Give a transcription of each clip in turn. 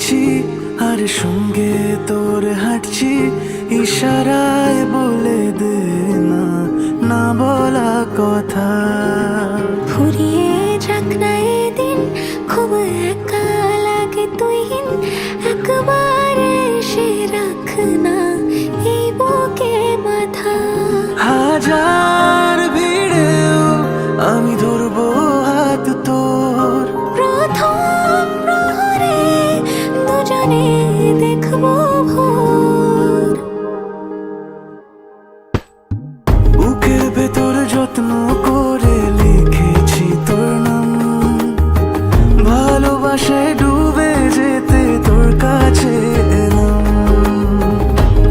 দেখছি আর সঙ্গে তোর হাঁটছি, ইশারায় বলে দে না না বলা কথা। ফুরিয়ে যাক না এদিন, খুব একা লাগে তুইহীন, একবার এসে রাখ না এই বুকে মাথা। হাজার ভিড়েও আমি ধরবো হাত তোর, প্রথম প্রহরে দুজনে দেখবো ভোর। বুকের ভেতর যত্ন করে লিখেছি তোর নাম, ভালোবাসায় ডুবে যেতে তোর কাছে এলাম।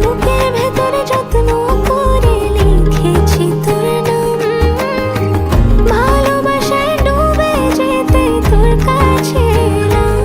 বুকের ভেতরে যত্ন করে লিখেছি তোর নাম, ভালোবাসায় ডুবে যেতে তোর কাছে এলাম।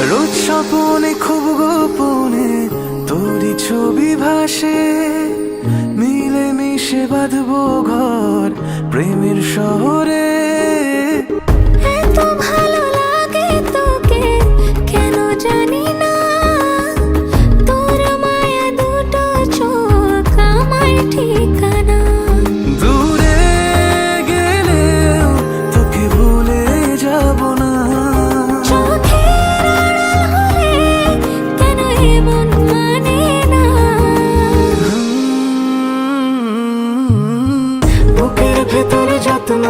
রোজ স্বপনে খুব গোপনে তোরই ছবি ভাসে, মিলে মিশে বাঁধবো ঘর প্রেমের শহরে। এত ভালো লাগে তোকে কেন জানি না, তোর মায়া দুটো চোখ আমার ঠিকানা। দূরে গেলেও তোকে ভুলে যাব না, চোখের আড়াল হলে কেন এমন মানে না। বুকের ভেতরে যত্ন